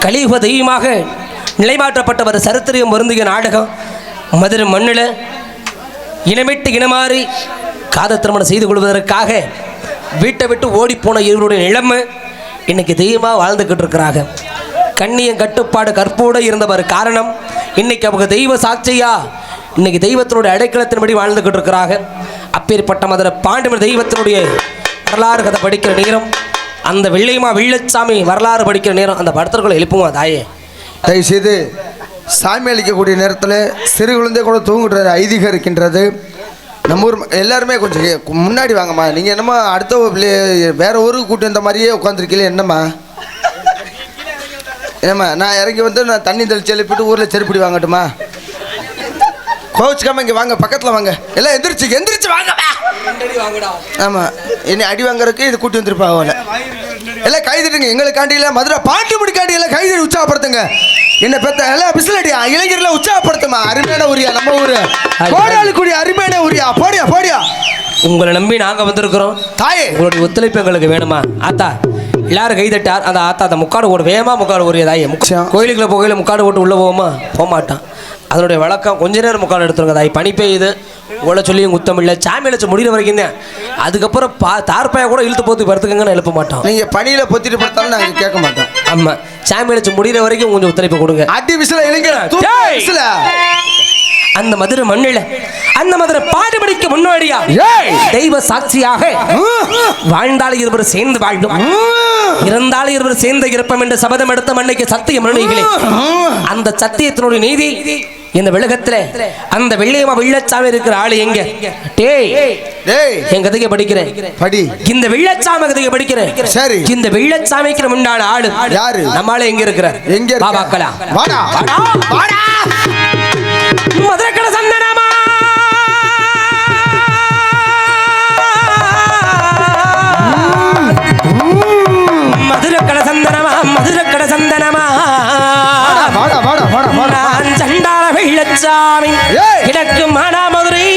கலியுக தெய்வமாக நிலைமாற்றப்பட்டவர் சரித்திரம் வருந்திய நாடகம் மதுரை மண்ணில் இனமிட்டு இனமாறி காதல் திருமணம் செய்து கொள்வதற்காக வீட்டை விட்டு ஓடிப்போன இவருடைய நிலைமை இன்னைக்கு தெய்வமாக வாழ்ந்துக்கிட்டு இருக்கிறாங்க. கண்ணியம் கட்டுப்பாடு கற்போடு இருந்தவர் காரணம் இன்னைக்கு அவங்க தெய்வ சாட்சியா இன்னைக்கு தெய்வத்தினுடைய அடைக்கலத்தின்படி வாழ்ந்துக்கிட்டு இருக்கிறாங்க. அப்பேற்பட்ட மதுரை பாண்டியன் தெய்வத்தினுடைய வரலாறு கதை படிக்கிற நேரம், அந்த வெள்ளையம்மா வெள்ளச்சாமி வரலாறு படிக்கிற நேரம் அந்த படத்திற்குள்ள எழுப்புமா தாயே. தயவுசெய்து சாமி அளிக்கக்கூடிய நேரத்தில் சிறு குழந்தை கூட தூங்குகிற ஐதீகம் இருக்கின்றது. நம்ம ஊர் எல்லாருமே கொஞ்சம் முன்னாடி வாங்கம்மா. நீங்கள் என்னம்மா அடுத்த வேற ஊருக்கு கூட்டு வந்த மாதிரியே உட்காந்துருக்கீங்களே என்னம்மா? ஏம்மா நான் இறங்கி வந்து நான் தண்ணி தெளிச்சு எழுப்பிட்டு ஊரில் செருப்பிடி வாங்கட்டுமா? கோவிச்சுக்காம இங்கே வாங்க, பக்கத்தில் வாங்க. எல்லாம் எந்திரிச்சு வாங்க. ஆமாம், என்னை அடி வாங்குறதுக்கு இது கூட்டி வந்துருப்பாங்க. எல்லாம் கைதிட்டுங்க, எங்களுக்காண்டியில் மதுரை பாண்டிமுடிக்காண்டி எல்லாம் கைதி உற்சாகப்படுத்துங்க. என்ன பெத்த எல்லாம் பிசிலடியா இளைஞர்லாம் உற்சாகப்படுத்துமா. அருமையான ஊரியா நம்ம ஊரு, கோடாலுக்குடி அருமையான ஊரியா. போடியா உங்களை நம்பி நாங்கள் வந்திருக்கிறோம் தாயே. உங்களுடைய ஒத்துழைப்பு எங்களுக்கு வேணுமா ஆத்தா? எல்லாரும் கைதட்டார் அந்த ஆத்தா அந்த முக்காடு ஓடு வேகமாக முக்காடு ஓடிய தாயே. கோயிலுக்குள்ள போகையில முக்காடு ஓட்டு உள்ளே போக மாட்டான். அதனுடைய வழக்கம் கொஞ்ச நேரம் முக்காடு எடுத்துருங்க தாய். பனி பெய்யுது உள்ள சொல்லியும் குத்தம் இல்லை. சாமி அழைச்சி முடிகிற வரைக்கும் தான். அதுக்கப்புறம் தார்பாயை கூட இழுத்து போத்து படுத்துக்கங்கன்னு எழுப்ப மாட்டோம். நீங்கள் பனியில் பொத்திட்டு படுத்தாலும் நாங்கள் கேட்க மாட்டோம். ஆமாம், சாமி அழைச்சி முடிகிற வரைக்கும் கொஞ்சம் ஒத்துழைப்பு கொடுங்க. அடி விசில இளைஞர் அந்த மதுரை மண்ணில் அந்த மதுரை பாடுபடிக்க முன்னோடியா தெய்வ சாட்சியாக வாழ்ந்தாலும் இருவர் சேர்ந்து வாழ்ந்தோம், இருந்தாலும் இருவர் சேர்ந்த இருப்போம் என்று சபதம் எடுத்த மண்ணைக்கு சத்தியம் மணிகளே. அந்த சத்தியத்தினுடைய நீதி இந்த விலகத்துல அந்த வெள்ளையம்மா வெள்ளச்சாமி இருக்கிற ஆளு எங்க? என் கதையை படிக்கிறேன். இந்த வெள்ளச்சாமி கதையை படிக்கிறேன். சரி, இந்த வெள்ளச்சாமிக்கு முன்னாள் ஆளு யாரு? நம்மளால எங்க இருக்கிற பாபாக்கலாம் மதுரை கடை சந்தனமா மதுரை கடை சந்தனமா மதுரை கடை சந்தனமா நான் சண்டாள வெள்ளச்சாமி கிடக்கு மாடா மதுரை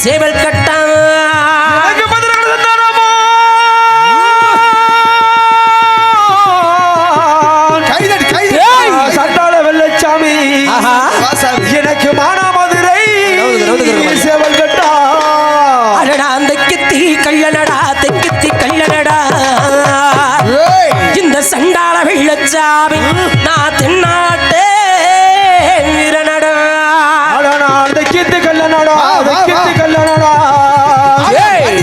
சேவல் கட்டா எனக்கு மானாமதுரை சேவல் கட்டா. அடடா அந்த கித்தி கல்லடா தெக்கித்தி கல்லடா இந்த சண்டாள வெள்ளச்சாமி நான் தென்னாட்டே வீரனடா. அந்த கித்தி கல்லனடா கித்தி கல்லனடா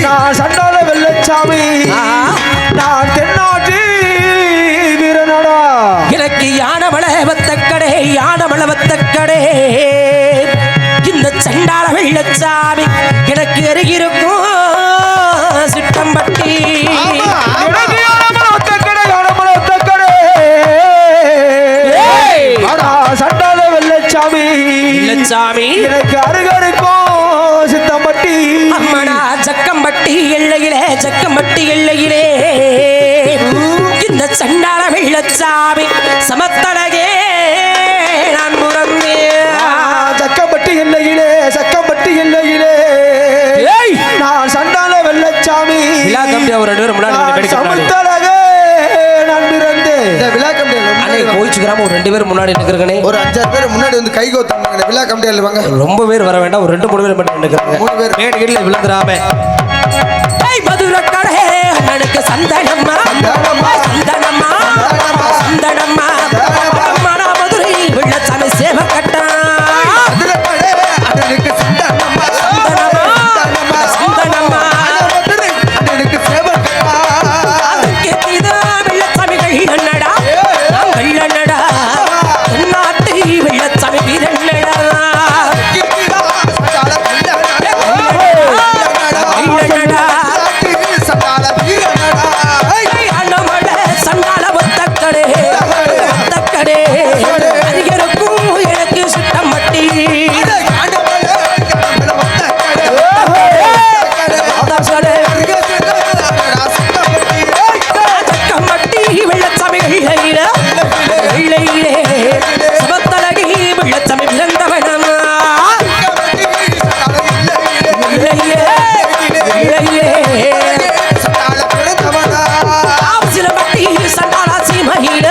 நான் சண்டாள வெள்ளச்சாமி நான் தென்னாட்டு வீரனடா. எனக்கு யானமளவத்தக்கடே யானமளவத்தக்கடே இந்த சண்டாள வெள்ளச்சாமி எனக்கு அருகிருக்கும் சிட்டம்பட்டி. சண்டாள வெள்ளச்சாமி வெள்ளச்சாமி எனக்கு அருகருக்கும் சித்தம்பட்டி. அம்மனா ஜக்கம்பட்டி எல்லையிலே ஜக்கம்பட்டி எல்லையிலே இந்த சண்டாள வெள்ளச்சாமி சமத்தழகே நான் முறந்தே. சக்கம்பட்டி எல்லையிலே சக்கம்பட்டி எல்லையிலே நான் சண்டாள வெள்ளச்சாமி விழா கம்பி அவர் 2 பேரும் முன்னாடி சமத்தழகே நான் பிறந்தேன். விழா கம்பி கோயிச்சுக்கிறாம ஒரு 2 பேர் முன்னாடி நிற்கிறேன். ஒரு 5-6 பேர் முன்னாடி வந்து கை கோத்தாங்க. விழா கம்பியால வாங்க. ரொம்ப பேர் வர வேண்டாம், ஒரு 2-3 பேர் மட்டும் நிற்கிறாங்க. 3 பேர் மேடு கீழ விழுந்துராம. மதுரை கடை எனக்கு சந்தனம்மா சந்தனம்மா சந்தனம்மா மனா மதுரை வெள்ளச்சாமி சேவை கட்டா. சண்டாள சீமையில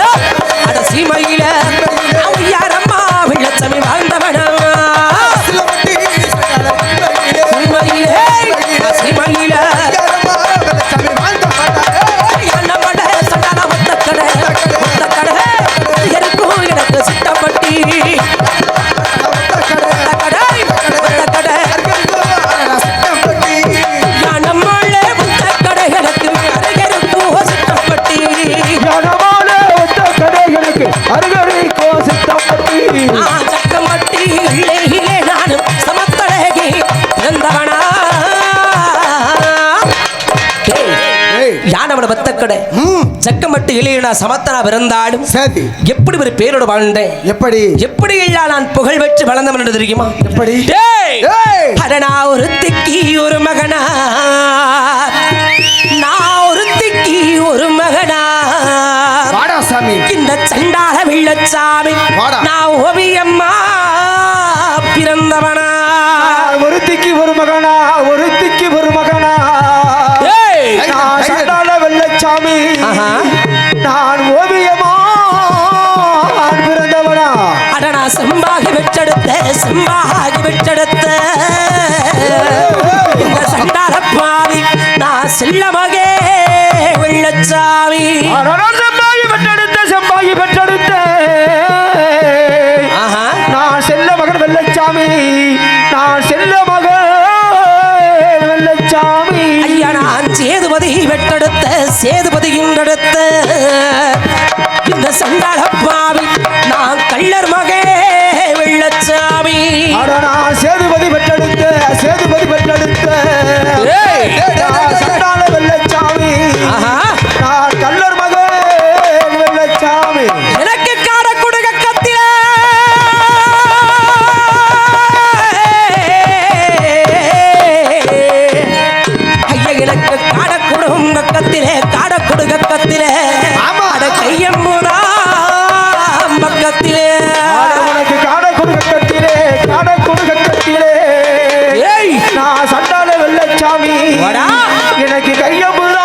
ஜக்கமட்டு இளையனா சமத்தனா பிறந்தாலும் சரி எப்படி ஒரு பேரோடு வாழ்ந்தேன், எப்படி எப்படி எல்லாம் நான் புகழ் பெற்று வளர்ந்தவன் என்று தெரியுமா? எப்படி டேய்! ஏய்! அட நான் ஒரு திக்கி ஒரு மகனா, நான் ஒரு திக்கி ஒரு மகனா, வாடா சாமி இந்த சண்டால வெள்ளச்சாமி வாடா. நான் ஓவியம்மா பிறந்தவனா, ஒருத்திக்கு ஒரு மகனா, ஒருத்திக்கு ஒரு மகனா, ஏய்! நான் சண்டால வெள்ளச்சாமி, ஆஹா. நான் ஓவியமா பிறந்தவனா, அட நான் செம்பாகி வெற்றெடுத்த செம்பாகி வெற்றெடுத்த இந்த சண்டால பாவி நான் செல்லமகே வெள்ளச்சாமி. செம்பாகி பெற்றெடுத்த, செம்பாகி பெற்றெடுத்த, ஆஹா. நான் செல்ல மகன் வெள்ளச்சாமி, நான் செல்ல மகன் வெள்ளச்சாமி. ஐயா நான் சேதுபதி வெட்டெடுத்த சேதுபதியின் அடுத்த இந்த சண்டால பாவி நான் கள்ளர் மகே வெள்ளச்சாமி. அட நான் சேதுபதி பெற்றெடுத்த, சேதுபதி பெற்றெடுத்த, ஏய்! நான் சண்டால வெள்ளச்சாமி, ஆஹா. நான் கள்ளர் மகன் வெள்ளச்சாமி. எனக்கு காட கொடுக்க கத்தில ஐயா எனக்கு காட கொடுங்க கத்திலே காட கொடுக்க கத்திலே ஆமா. அட கையம்புதா பக்கத்திலே ஆட உனக்கு காட கொடுக்கத்திலே, காட கொடுக்கத்திலே, ஏய்! நான் சண்டால வெள்ளச்சாமி, வாடா. எனக்கு கையம்புதான்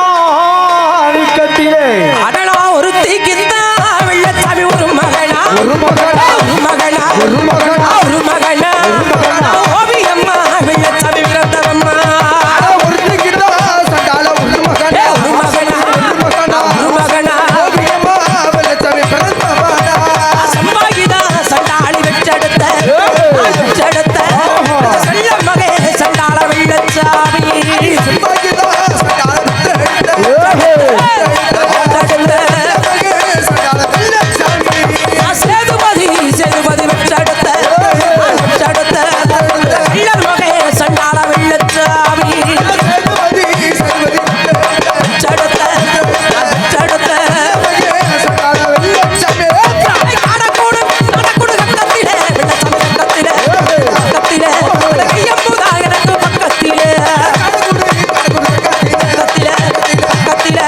நிக்கத்திலே. அடலா ஒரு தீக்கித்தா வெள்ளச்சாமி ஒரு மகனா ஒரு மகனா, ஒரு மகனா ஒரு மகனா, ஒரு மகனா ஓவியம்மா வெள்ளச்சாமி பிறந்தவம்மா ஒருத்திக்கிட்ட சண்டால ஒரு மகனா ஒரு மகனா ஒரு மகனா ஓவியமா வெள்ளச்சாமி பிறந்தவனா. சம்பாகிதா சண்டாளி வெச்செடுத்த வெச்செடுத்த செல்ல மகே சண்டாள வெள்ளச்சாமி செம்பாகிதா சண்டால வெள்ளச்சாமி. சண்டால வெள்ளச்சாமி. சேதுபதி சேதுபதி வெச்செடுத்த வெச்செடுத்த செல்ல மகே சண்டாள வெள்ளச்சாமி சேதுபதி, சேதுபதி. வெச்செடுத்த வெச்செடுத்த சண்டால வெள்ளச்சாமி. காடக்கூடு காடக்கூடு கத்திலே வெள்ளச்சாமி கத்திலே கத்திலே கையம்புதா எனக்கு பக்கத்திலே கத்திலே கத்திலே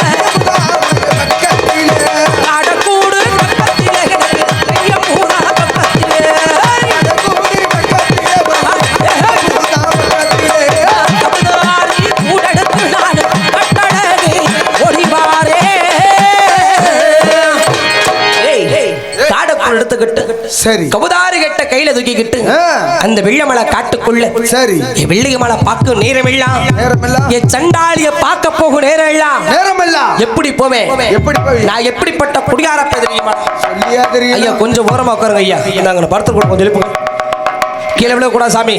காடக்கூடு கத்திலே எனக்கு கையம்புதா பக்கத்திலே கபுதாரி கூடெடுத்து நான் கட்டழகி ஒளிவாரே. ஏய், காடக்கூடு எடுத்துக்கிட்டு சரி கபுதாரி கட்ட கையில தூக்கிக்கிட்டு ஆ. அந்த வெள்ளமலை காட்டுக்குள்ள சரி என் வெள்ளிய மலை பார்க்கும் நேரமெல்லாம் நேரமெல்லாம் என் சண்டாளிய பார்க்க போகும் நேரம் எல்லாம் நேரமெல்லாம் எப்படி போவேன், எப்படி போய் நான் எப்படிப்பட்ட குடியார தெரியுமா? சொல்லியா ஐயா தெரியும் கொஞ்சம் ஓரமா உட்காருங்க ஐயா, நாங்க படுத்து கூட கொஞ்சம் எழுப்புங்க, கீழே விழ கூடாது சாமி,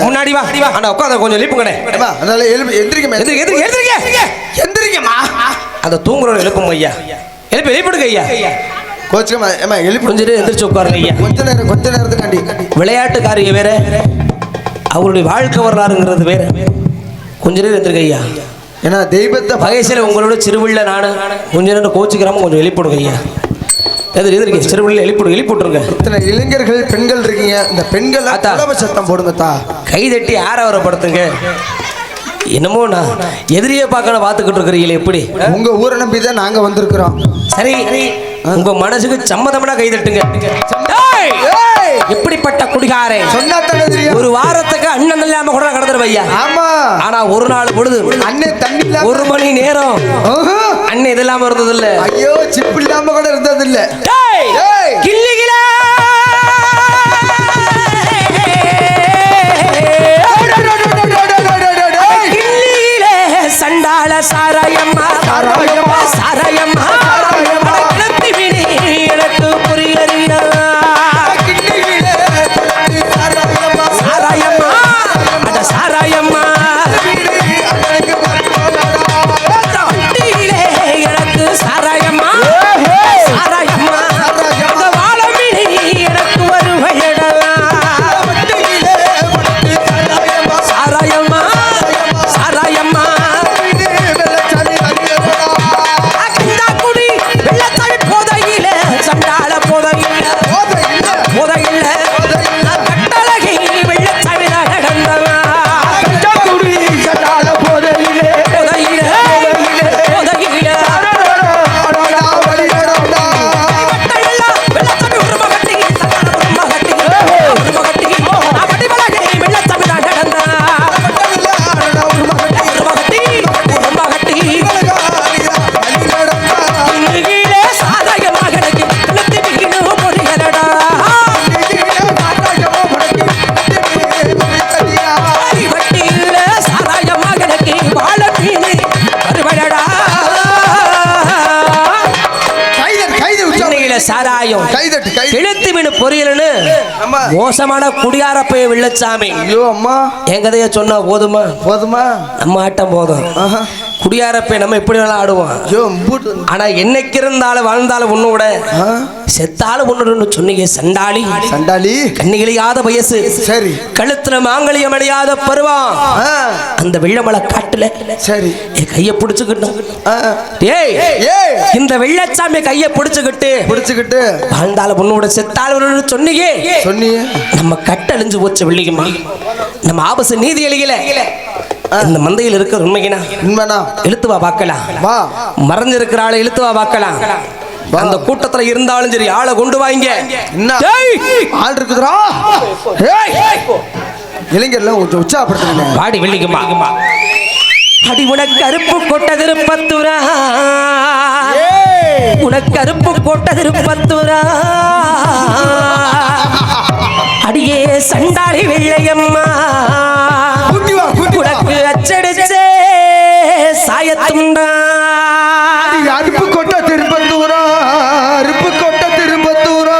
முன்னாடி வா ஆனா உட்காந்து கொஞ்சம் எழுப்புங்கண்ணே, அதனால எந்திரிக்கமா எந்திரிக்க எந்திரிக்க எந்திரிக்க எந்திரிக்கமா அந்த தூங்குறவங்க எழுப்புங்க ஐயா, எழுப்பிடுங்க ஐயா, கோச்சுக்கமா ஏமா எழுப்பி கொஞ்சம் நேரம் எந்திரிச்சு உட்காருங்க ஐயா. கொஞ்ச நேரத்துக்காண்டி விளையாட்டுக்காரிங்க வேற, அவருடைய வாழ்க்கை வரலாறுங்கிறது வேற, கொஞ்ச நேரம் எந்திரிக்க ஐயா. ஏன்னா தெய்வத்தை வயசுல உங்களோட சிறுவில்ல நானு கொஞ்ச நேரம் கோச்சிக்கிறாம கொஞ்சம் எழுப்பிடுங்க ஐயா, எதிர்க்கு சிறுவில்ல எழுப்பிட்டுருங்க. இத்தனை இளைஞர்கள் பெண்கள் இருக்கீங்க, இந்த பெண்கள் அத்தா. உலக சத்தம் போடுங்க தா. கை தட்டி ஆரவரப்படுத்துங்க. என்னமோ நான் எதிரியை பார்க்கணும் பார்த்துக்கிட்டு இருக்கிறீங்களே எப்படி? உங்க ஊரை நம்பி தான் நாங்க வந்திருக்கிறோம். சரி உங்க மனசுக்கு சம்மதம்னா கை தட்டுங்க. ஏய்! ஏய்! எப்படிப்பட்ட குடிகாரே, சொன்னா தானே தெரியும். ஒரு வாரத்துக்கு அண்ணன் இல்லாம கூட கடந்துருவ ஐயா. ஆமா ஆனா ஒரு நாள் பொழுது அண்ணன் தண்ணி இல்லாம ஒரு மணி நேரம் ஆஹா. அண்ணன் இது இல்லாம இருந்தது இல்ல. ஐயோ சிப்பு இல்லாம கூட இருந்தது இல்ல. ஏய்! ஏய்! கிள்ளிகிலா! கிள்ளியிலே சண்டாள சாராயம்மா சாராயம்மா. சாராயம்மா சாராயம்மா. கிளத்தி வினி எனக்கு புரியறியா சாராயம்மா அட சாராயம்மா வண்டியிலே எனக்கு சாராயம்மா சாராயம்மா சாராயம் கைதட்டு கை எழுத்து மீன் பொரியல்னு அம்மா மோசமான குடியாரப்பைய வெள்ளச்சாமி ஐயோ அம்மா என் கதைய சொன்னா போதுமா போதுமா நம்ம ஆட்டம் போதும் ஆஹா குடியாரப்பை நம்ம எப்படி வேணாலும் ஆடுவோம் ஐயோ மூட்டு ஆனா என்னைக்கு இருந்தாலும் வாழ்ந்தாலும் ஒண்ணு விட செத்தாலும் ஒண்ணு சொன்னீங்க சண்டாளி சண்டாளி கண்ணிகளியாத வயசு சரி கழுத்துல மாங்கலியம் அடையாத பருவம் ஆ, அந்த வெள்ளமலை காட்டுல சரி என் கைய பிடிச்சுக்கிட்டோம் ஆ, ஏய் ஏய் இந்த வெள்ளச்சாமி கைய பிடிச்சுக்கிட்டு பிடிச்சுக்கிட்டு வாழ்ந்தாலும் ஒண்ணு செத்தாலும் ஒண்ணு சொன்னீங்க சொன்னியே நம்ம கட்டழிஞ்சு போச்சு வெள்ளிக்குமா நம்ம ஆபச நீதி அழியல இந்த மந்தையில் இருக்கிற உண்மையினா உண்மைனா இழுத்து வா பார்க்கலாம் வா மறைஞ்சிருக்கிற ஆளை இழுத்து வா பார்க்கலாம் அந்த கூட்டத்துல இருந்தாலும் சரி ஆளை கொண்டு வாங்க என்ன ஆள் இருக்குதுடா ஏய் இளைஞர்லாம் கொஞ்சம் உற்சாகப்படுத்துங்க வாடி வெள்ளிக்குமா அடி உனக்கு அருப்பு கொட்ட திருப்பத்துரா உனக்கு அருப்பு கொட்ட திருப்பத்துரா அடியே சண்டாளி வெள்ளையம்மா கூட்டி வா கூட்டி வா உனக்கு அச்சடிச்சே சாயத்துண்டா அருப்பு கொட்ட திருப்பத்தூரா அருப்பு கொட்ட திருப்பத்தூரா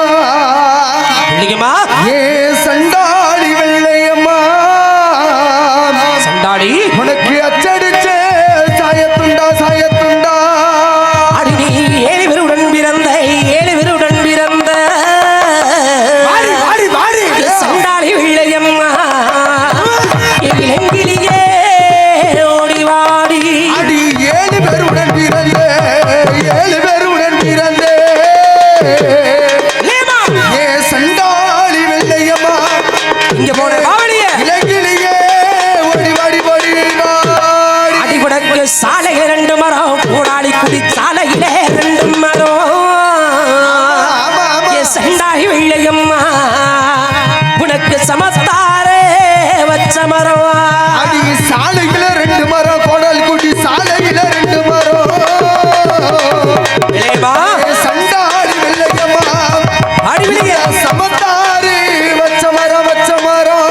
வெள்ளிக்குமா ஏ சண்டாளி வெள்ளையம்மா சண்டாளி உனக்கு அச்சடிச்ச சாயத்துண்டா சாயத்துண்டா அடி நீ 7 பேருடன் பிறந்த 7 பேருடன் பிறந்த வாடி வாடி வாடி சண்டாளி வெள்ளையம்மா இளங்கிலியே ஓடி வாடி அடி 7 பேருடன் பிறந்தே 7 பேருடன் பிறந்தே லேமா ஏ சண்டாளி வெள்ளையம்மா இங்க போன பாவனிய இலங்கிலேயே ஓடி வாடி ஓடி வாடி அடி குடக்கு சாலையில 2 மரம் கூடாளி குடி சாலையில 2 மரம் ஆமா ஆமா ஏ சண்டாளி வெள்ளையம்மா உனக்கு சமஸ்தாரே வச்ச மரம் அடி சாலையில 2 மரம் கோடல் குடி சாலையில 2 மரம் லேமா ஏ சண்டாளி வெள்ளையம்மா அடி வெளியே சமத்தாரி வச்ச மரம்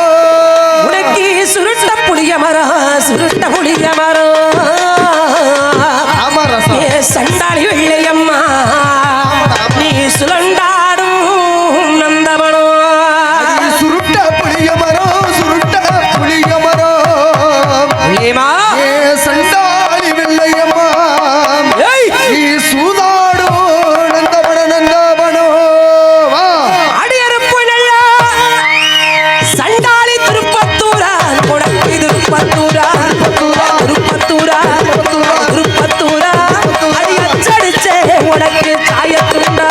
உனக்கு சுருட்ட புளிய மரம் சுருட்ட புளிய மரம் ஆமா ரசம் ஏ சண்டாளி வெள்ளையம்மா நீ சுழண்டாடும் நந்தவனம் அடி சுருட்ட புளிய மரம் சுருட்ட புளிய மரம் லேமா ஏ சண்டாளி வெள்ளையம்மா ஏய் நீ சூதாடோ நந்தவனோ வா அடியறுப்பு நல்லா சண்டாளி திருப்பத்தூரா உனக்கு திருப்பத்தூரா திருப்பத்தூரா திருப்பத்தூரா அடி அச்சடிச்சே உனக்கு சாயத்துண்டா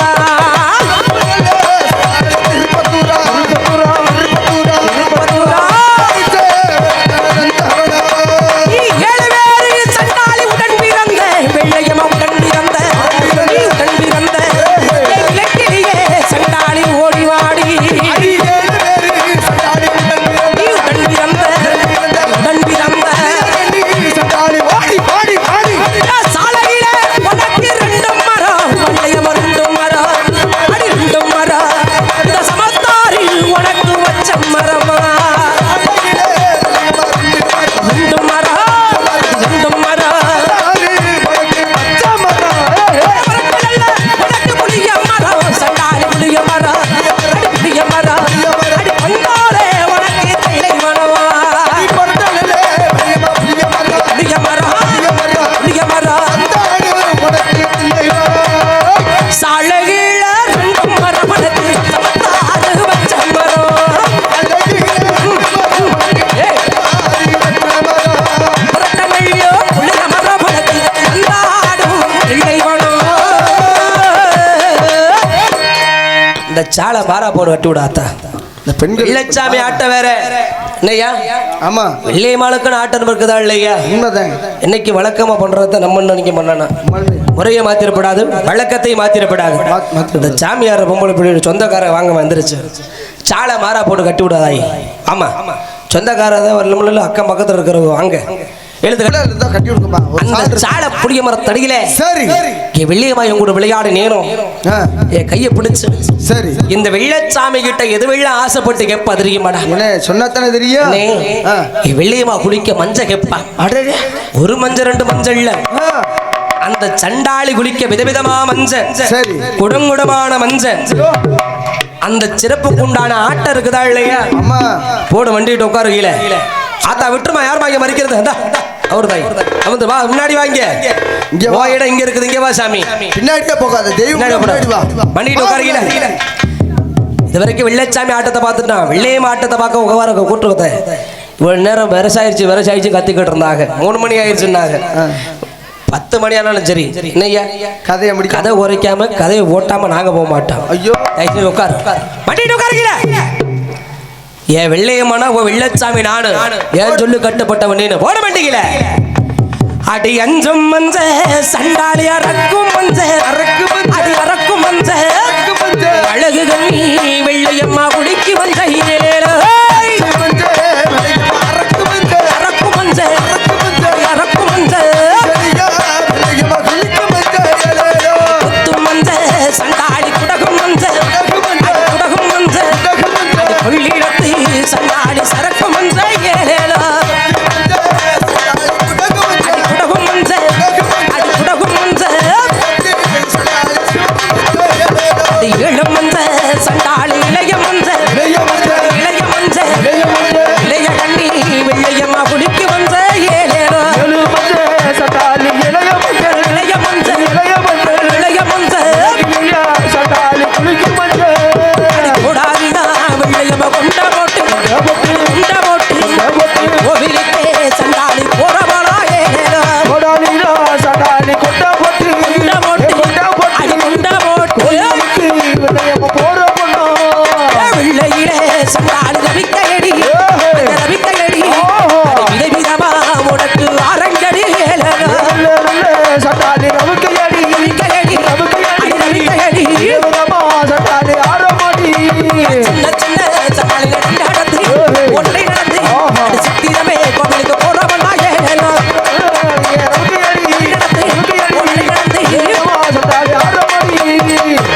திருப்பத்தூரா திருப்பத்தூரா திருப்பத்தூரா திருப்பத்தூரா நீ 7 பேரு சண்டாளி உடன் பிறந்த வெள்ளையம்மா உடன் பிறந்த நீ உடன் பிறந்த என் இலக்கிலேயே சண்டாளி ஓடி வாடி அடி 7 பேரு சண்டாளி நீ உடன் பிறந்த உடன் பிறந்த சண்டாளி வாடி வாடி வாடி சாலையில உனக்கு 2 மரம் வெள்ளையம்மா 2 மரம் அடி 2 மரம் இந்த சமத்தாரி உனக்கு வச்ச மரமா 2 மரம் 2 மரம் உனக்கு புளிய மரம் சண்டாளி புளிய மரம் அடி புளிய மரம் அடி பண்டாரே உனக்கு தைலை மரமா புளிய மரம் புளிய மரம் சாலையில 2 மரம் உனக்கு சமத்தாறு வச்ச மரம் ஏய் புரட்டங்கள்யோ புளிய மரம் உனக்கு வந்தாடும் பிள்ளை மனம் இந்த சாலை பாரா போடு வட்டி விடாத்தா இந்த பெண்கள் வெள்ளச்சாமி ஆட்ட வேற இல்லையா ஆமா வெள்ளையம்மாளுக்குன்னு ஆட்டம் இருக்குதா இல்லையா உண்மைதான் இன்னைக்கு வழக்கமா பண்றத நம்ம நினைக்க பண்ணணும் முறையை மாத்திரப்படாது வழக்கத்தையும் மாத்திரப்படாது இந்த சாமியார் பொம்பளை பிள்ளை சொந்தக்கார வாங்க வந்துருச்சு சாலை மாறா போட்டு கட்டி விடாதாய் ஆமா சொந்தக்காரதான் வரல அக்கம் பக்கத்துல இருக்கிறவங்க வாங்க எழுதுகள் இருந்தா கட்டி விடுங்கப்பா ஒரு அந்த சால் இருக்கு. சாலை புளிய மரத்தடியில சரி என் வெள்ளியம்மா என் கூட விளையாடு நேரம் ஆ, என் கையை பிடிச்சு சரி இந்த வெள்ளச்சாமி கிட்ட எது வெள்ள ஆசைப்பட்டு கேப்பா தெரியுமாடா என்ன சொன்னத்தானே தெரியும் அண்ணே, ஆ. என் வெள்ளியம்மா குளிக்க மஞ்சள் கேப்பா அடடே ஒரு மஞ்சள் 2 மஞ்சள் இல்ல ஆ, அந்த சண்டாளி குளிக்க விதவிதமா மஞ்சள், சரி. குடங்குடமான மஞ்சள், அந்த சிறப்புக்கு உண்டான ஆட்டம் இருக்குதா இல்லையா? அம்மா போடு வண்டிட்டு உட்காரு கீழே. ஆத்தா விட்டுருமா, யார் வாங்கி மறிக்கிறது? அவரு தாய் வந்து வா, முன்னாடி வாங்க. இங்க வா, இடம் இங்க இருக்குது, இங்க வா சாமி. பின்னாடியே போகாத, தெய்வம் முன்னாடி வா. வண்டிட்டு உட்காரு கீழே. இது வரைக்கும் வெள்ளைச்சாமி ஆட்டத்தை பார்த்துட்டான், வெள்ளையம்மா ஆட்டத்தை பார்க்க உட்கார கூட்டுறத. இவ்வளவு நேரம் விவசாயிச்சு கத்திக்கிட்டு இருந்தாங்க. 3 மணி ஆயிடுச்சுன்னாங்க. 10 மணி ஆனாலும் சரி, என்னய்யா கதையை முடிக்க, கதை உரைக்காம கதையை ஓட்டாம நாங்க போக மாட்டோம். ஐயோ உட்காரு, வண்டிட்டு உட்காருக்கீல. ஏன் வெள்ளையம்மானா ஓ வெள்ளச்சாமி நானு, ஏன் சொல்லு கட்டுப்பட்டவன் நீனு. போட மாட்டீங்கள. அடி அஞ்சும் மஞ்ச சண்டாளி அரக்கும் மஞ்ச, அடி அரக்கும் மஞ்ச அழகுகள் நீ வெள்ளையம்மா குடிக்கு மஞ்ச சண்டாளி குடகும் மஞ்ச, குடகும் மஞ்ச கொள்ளிடத்து சண்டாளி சரக்கு மஞ்ச ஏழேலோ குடகும் மஞ்ச, குடகும் மஞ்ச இளம் மஞ்ச சண்டாளி இளைய மஞ்ச, இளைய மஞ்ச இளைய கண்ணி வெள்ளையம்மா குடிக்கு மஞ்ச ஏழேலோ சட்டாளி இளைய மஞ்சள், இளைய மஞ்ச, இளைய மஞ்சள், இளைய மஞ்ச சட்டாளி குளிக்கும் மஞ்சள். கூடாதுனா வெள்ளையம்மா கொண்ட போட்டு கோவிலுக்கே சண்டாளி போறவளா ஏழேலோ கொடாலினா சட்டாளி கொண்ட போட்டு அடி கொண்ட போட்டு விளையம போற பொண்ணோ வெள்ளையிலே சண்டாளி ரவிக்கையடி ரவிக்கையடி விதவிதமா உனக்கு அரங்கடி ஏழேலோ சட்டாளி நமக்கு அடி ரவிக்கையடி ரவிக்கையடி சட்டாளி ஆரமாடி சின்ன சின்ன சண்டாளி நடந்து ஒன்றை நடந்து சித்திரமே கோவிலுக்கு போறவளா ஏழேலோ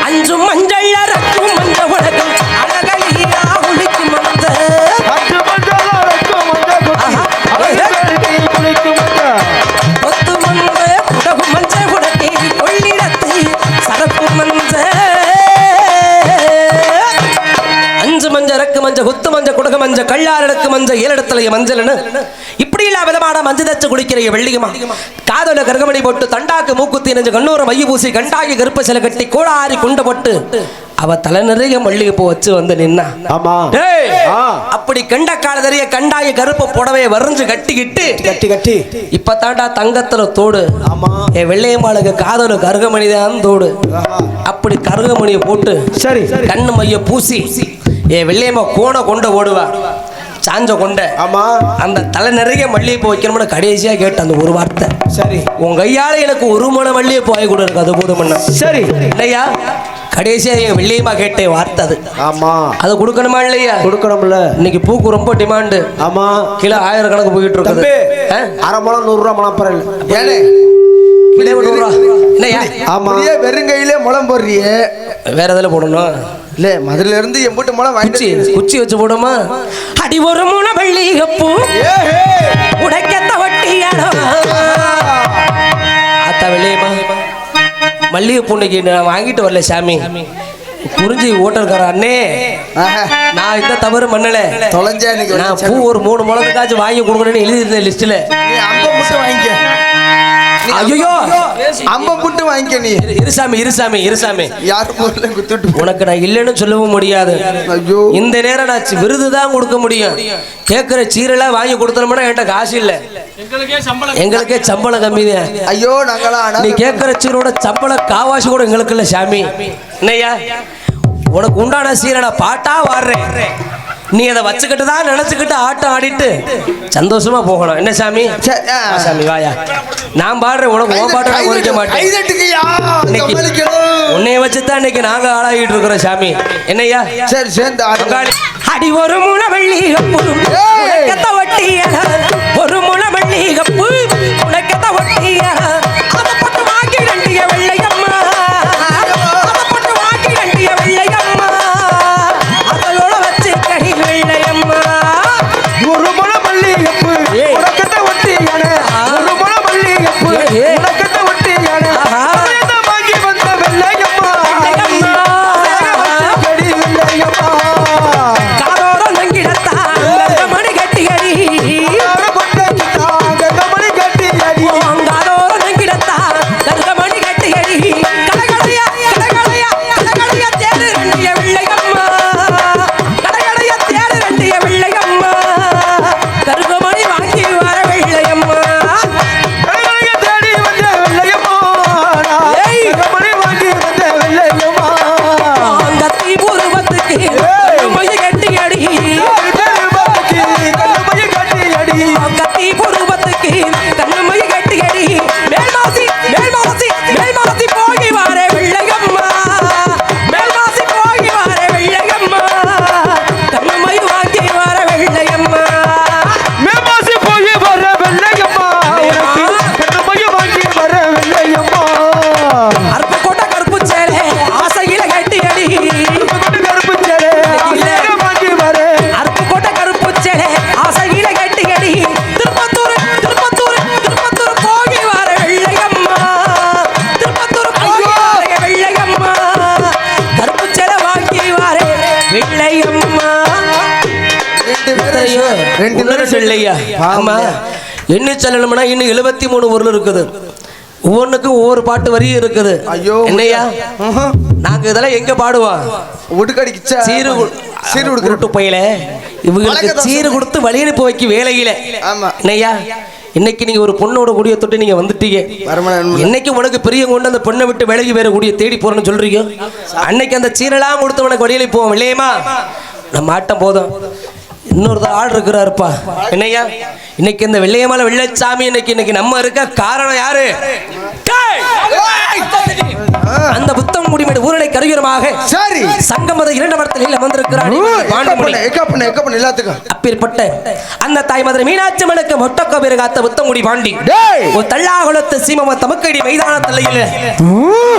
அஞ்சும் மஞ்சள் அரக்கும் மஞ்ச உலகம் அழகையா ஒழிக்கும் மஞ்ச கொத்து மஞ்ச குடகு மஞ்ச உடக்கே கொள்ளிடத்து சரக்கு மஞ்ச அஞ்சு மஞ்ச அரக்கு மஞ்ச குத்து மஞ்ச குடகு மஞ்ச கள்ளாரடுக்கு மஞ்ச ஏழடத்துல மஞ்சள்னு இப்படி இல்ல விதமான மஞ்சள் தச்சு குடிக்கிற வெள்ளியம்மா காதல கருகமணி போட்டு தண்டாக்கு மூக்குத்தி நெஞ்சு கண்ணூர மைய பூசி கண்டாகி கருப்ப சில கட்டி கோடாரி குண்ட போட்டு அவ தலை நிறைய மல்லிகைப்பூ வச்சு வந்து நின்னா. ஆமா அப்படி கண்ட கால நிறைய கண்டாகி கருப்பு புடவைய வரைஞ்சு கட்டிக்கிட்டு கட்டி இப்ப தாண்டா தங்கத்துல தோடு. ஆமா என் வெள்ளையம்மாளுக்கு காதல கருகமணி தான் தோடு. அப்படி கருகமணியை போட்டு சரி கண்ணு மைய பூசி என் வெள்ளையம்மா கோண கொண்ட ஓடுவா, சாஞ்ச கொண்ட. ஆமா அந்த தலை நிறைய மல்லிகைப்பூ வைக்கணும்னு கடைசியா கேட்ட அந்த ஒரு வார்த்தை, சரி உன் கையால எனக்கு ஒரு முனை மல்லிகைப்பூ வாங்கி கூட இருக்கு, அது போதும் சரி இல்லையா? கடைசியா என் வெள்ளையம்மா கேட்ட வார்த்தை அது. ஆமா அது கொடுக்கணுமா இல்லையா? கொடுக்கணும்ல. இன்னைக்கு பூக்கு ரொம்ப டிமாண்டு. ஆமா கிலோ 1000 கணக்கு போயிட்டு இருக்குது. அரை முளம் 100 ரூபா மனம் பரவாயில்ல. ஏனே கிலோ 100 ரூபா இல்லையா? ஆமா வெறுங்கையிலே முளம் போடுறியே, வேற எதுல போடணும்? இல்ல மதுல இருந்து எம்பூட்டு முளம் வாங்கி குச்சி வச்சு போடுமா? அடி ஒரு முனை மல்லிகைப்பூ உடைக்கத்த வட்டியாடா அத்தா வெள்ளையம்மா மல்லிகை பூண்டைக்கு நான் வாங்கிட்டு வரல சாமி. புரிஞ்சு ஓட்டர்கார அண்ணே, நான் இந்த தவறு பண்ணல. தொலைஞ்சா நான் பூ ஒரு 3 முழத்துக்காச்சும் வாங்கி கொடுக்கணும்னு எழுதிருந்தேன் லிஸ்ட்ல. நீ அம்பை மட்டும் வாங்கிக்க. ஐயோ அம்பை மட்டும் வாங்கிக்க. நீ இருசாமி யாரு பொருளை குத்துட்டு உனக்கு நான் இல்லைன்னு சொல்லவும் முடியாது. ஐயோ இந்த நேரம் நான் விருது தான் கொடுக்க முடியும். கேட்கிற சீரெல்லாம் வாங்கி கொடுத்தோம்னா என்கிட்ட காசு இல்லை. எங்களுக்கே சம்பளம் கம்மி தான். ஐயோ நாங்களா நீ கேட்கிற சீரோட சம்பளம் காவாசி கூட எங்களுக்கு இல்லை சாமி. என்னையா உனக்கு உண்டான சீரை நான் பாட்டா வாடுறேன், நீ அதை வச்சுக்கிட்டு தான் நினைச்சுக்கிட்டு ஆட்டம் ஆடிட்டு சந்தோஷமா போகணும். என்ன சாமி? சாமி வாயா, நான் பாடுறேன், உனக்கு உன் பாட்டை நான் குறைக்க மாட்டேன். உன்னைய வச்சுதான் இன்னைக்கு நாங்க ஆளாகிட்டு இருக்கிறோம் சாமி. என்னையா? சரி சேர்ந்து அடி ஒரு முனை மல்லிகைப்பூ உனக்கத்த வட்டியா, ஒரு முனை மல்லிகைப்பூ உனக்கத்த வட்டியா, அதை போட்டு வாங்கி கண்டிய வெள்ளையம்மா, அதை போட்டு வாங்கி கண்டிய வெள்ளையம்மா, அதோட வச்சு கடி வெள்ளையம்மா. ஒரு முளை மல்லிகைப்பூ உனக்கத்த வட்டியான, ஒரு முளை மல்லிகைப்பூ உனக்கத்த வட்டியான, ஐயோ, ரெண்டு நிமிஷம் இல்லையா? ஆமா, என்ன சொல்லணும்னா இன்னும் 73 பொருள் இருக்குது. ஒவ்வொன்றுக்கும் ஒவ்வொரு பாட்டு வரியும் இருக்குது. ஐயோ என்னையா, நாங்க இதெல்லாம் எங்க பாடுவோம்? ஒடுக்கடிச்சா சீரு கொடுத்து போயில இவங்களுக்கு சீரு கொடுத்து வழி அனுப்பி வைக்க வேலையில. ஆமா என்னையா, இன்னைக்கு நீங்க ஒரு பொண்ணோட கூடிய தொட்டு நீங்க வந்துட்டீங்க. இன்னைக்கு உனக்கு பெரிய கொண்டு அந்த பொண்ணை விட்டு விலகி வேற கூடிய தேடி போறேன்னு சொல்றீங்க. அன்னைக்கு அந்த சீரெல்லாம் கொடுத்து உனக்கு வழியில போவோம் இல்லையமா? நம்ம ஆட்டம் போதும். இன்னொரு ஆள் இருக்கிறாருப்பா. என்னையா, இன்னைக்கு இந்த வெள்ளையமலை வெள்ளச்சாமி இன்னைக்கு நம்ம இருக்க காரணம் யாரு? அந்த புத்தம் முடிமேடு ஊரடை கருவியரமாக சரி சங்கமத இரண்டவரத்தில் அமர்ந்திருக்கிறார். அப்பேற்பட்ட அந்த தாய் மதுரை மீனாட்சி மனுக்கு மொட்டக்கோபேரு காத்த புத்தங்குடி பாண்டி ஒரு தள்ளாகுளத்து சீமம தமக்கடி மைதான தலையில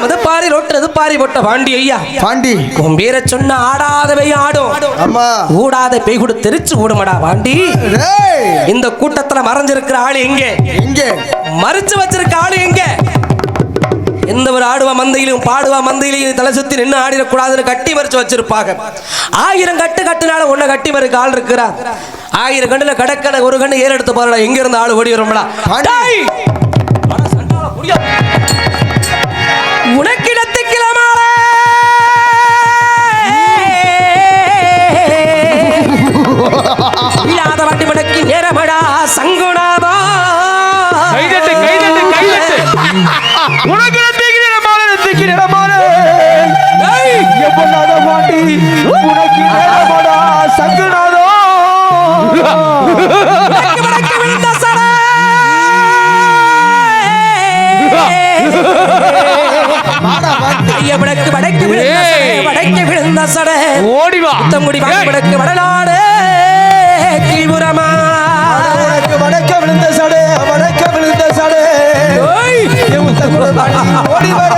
மதுப்பாரி ரோட்டு பாரி போட்ட பாண்டி ஐயா பாண்டி உன் பேரை சொன்ன ஆடாதவை ஆடும், ஊடாத பேய் கூட தெரிச்சு ஓடுமடா பாண்டி. இந்த கூட்டத்துல மறைஞ்சிருக்கிற ஆளு எங்க? மறைச்சு வச்சிருக்க ஆளு எங்க? எந்த ஒரு ஆடுவா மந்தையிலும் பாடுவா மந்தையிலையும் தலை சுத்தி நின்று ஆடிடக்கூடாதுன்னு கட்டி மறிச்சு வச்சிருப்பாங்க. 1000 கட்டு கட்டுனால உன்னை கட்டி மறுக்க ஆள் இருக்கிறா. 1000 கண்ணுல கடற்கடை ஒரு கண்ணு ஏற எடுத்து போறா. எங்க இருந்து ஆள் ஓடி வரும்டா? உனக்கிடத்து கிளமால இல்லாத வாட்டி மடக்கி நேரமடா சங்குனாதா ஓடிவா வடக்கு வடநாடு தீபுரமா வடக்க விழுந்த சடை வடக்க விழுந்த சடை ஓடி வர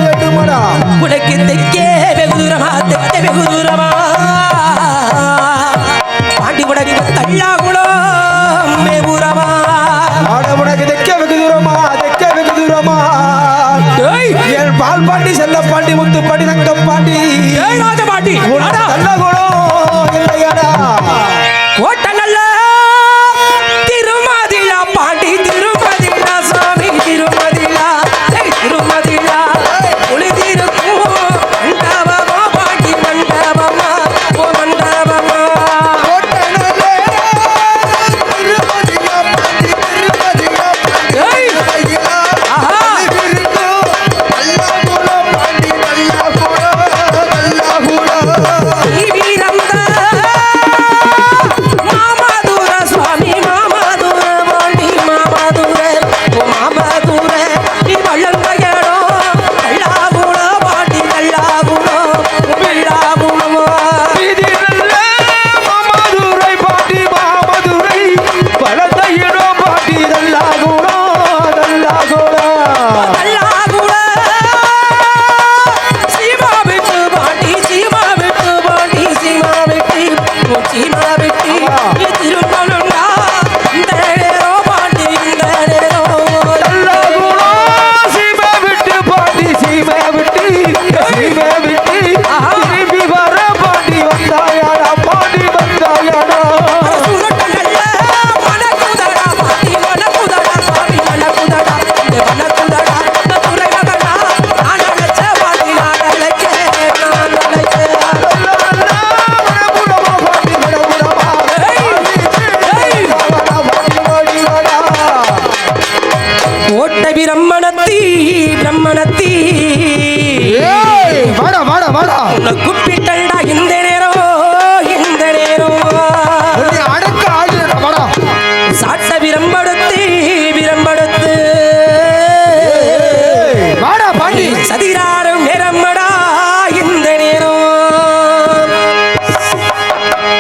வேண்டுமடா உனக்கு தெக்கே வெகு தூரமா தெக்கே வெகு தூரமா பாண்டி உடனே தள்ளாகுளம் மேபுரமா உனக்கு தெக்க வெகு தூரமா தெக்க வெகு தூரமா என் பால் பாண்டி செல்ல பாண்டி முத்து பாண்டி தங்கம் பாண்டி பாண்டி தள்ளாகுளம் இல்லையடா கோட்ட நல்ல திருமதிலா பாண்டி திருமதிலா சாமி திருமதிலா திருமதிலா ஒளிதிருக்கும் மண்டபமா பாண்டி மண்டபமா ஓ மண்டபமா பிரம்மணத்தி பிரம்மணத்தி வாடா வாடா வாடா உன்னை கூப்பிட்டா இந்த நேரம் அடக்க ஆளுடா வாடா சாட்ட விரம்படுத்தி விரம்படுத்து வாடா பாண்டி சதிராரும் நேரமடா இந்த நேரம்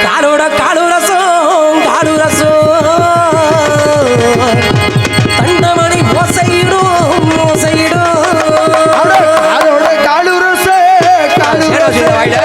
காலோட காலுரசம் காலுரசம் தண்டமணி மோசையிடும் மோசையிடும் காலுரசே காலுரசே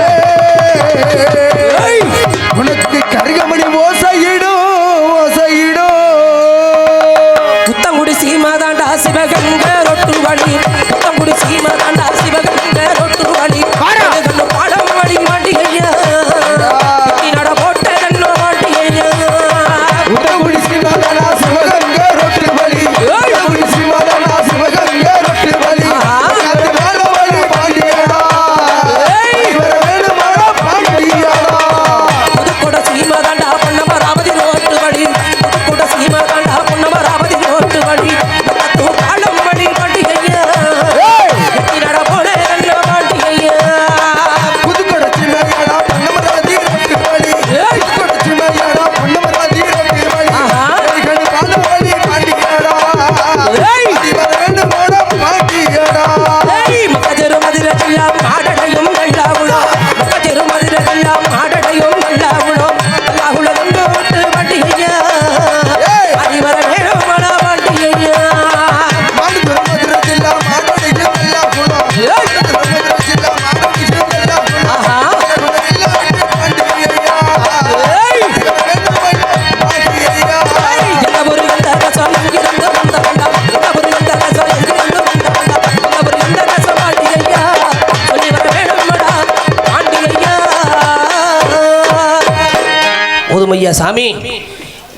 ஐயா சாமி,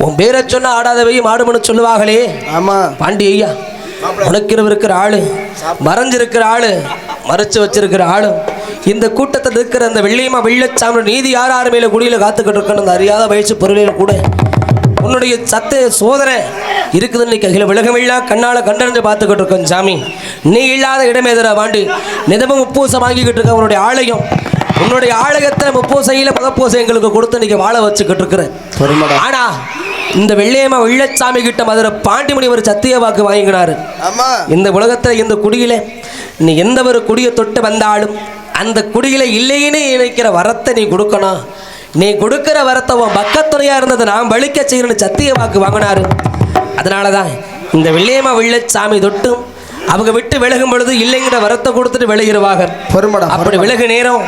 உன் பேரை சொன்னா ஆடாதவை மாடுமனு சொல்லுவாங்களே. ஆமா பாண்டி ஐயா, உனக்கிற இருக்கிற ஆளு, மறைஞ்சிருக்கிற ஆளு, மறைச்சு வச்சிருக்கிற ஆளு, இந்த கூட்டத்தில் இருக்கிற அந்த வெள்ளியம்மா வெள்ளச்சாமி நீதி யார் யார் மேல குடியில காத்துக்கிட்டு இருக்கணும். அந்த அறியாத வயசு பொருளில் கூட உன்னுடைய சத்து சோதனை இருக்குது. இன்னைக்கு அகில விலகமில்லா கண்ணால கண்டறிஞ்சு பார்த்துக்கிட்டு இருக்கோம் சாமி. நீ இல்லாத இடமே எதிராக வாண்டி நிதமும் முப்பூசம் வாங்கிக்கிட்டு இருக்க உன்னுடைய ஆலயம். உன்னுடைய ஆலயத்தில் முப்பூசையில் முதப்பூசை எங்களுக்கு கொடுத்து இன்னைக்கு வாழ வச்சுக்கிட்டு இருக்கிறேன். ஆனா இந்த வெள்ளையம்மா வெள்ளச்சாமி கிட்ட மதுரை பாண்டிமணி ஒரு சத்திய வாக்கு வாங்கினாரு. இந்த உலகத்தில் இந்த குடியில நீ எந்த ஒரு குடியை தொட்டு வந்தாலும் அந்த குடியில இல்லைன்னு நினைக்கிற வரத்தை நீ கொடுக்கணும். நீ கொடுக்கிற வரத்தை உன் பக்கத்துறையா இருந்தது நான் பலிக்க செய்யணும்னு சத்திய வாக்கு வாங்கினாரு. அதனாலதான் இந்த வெள்ளையம்மா வெள்ளச்சாமி தொட்டும் அவங்க விட்டு விலகும் பொழுது இல்லைங்கிற வரத்தை கொடுத்துட்டு விலகிடுவாங்க. அப்படி விலகு நேரம்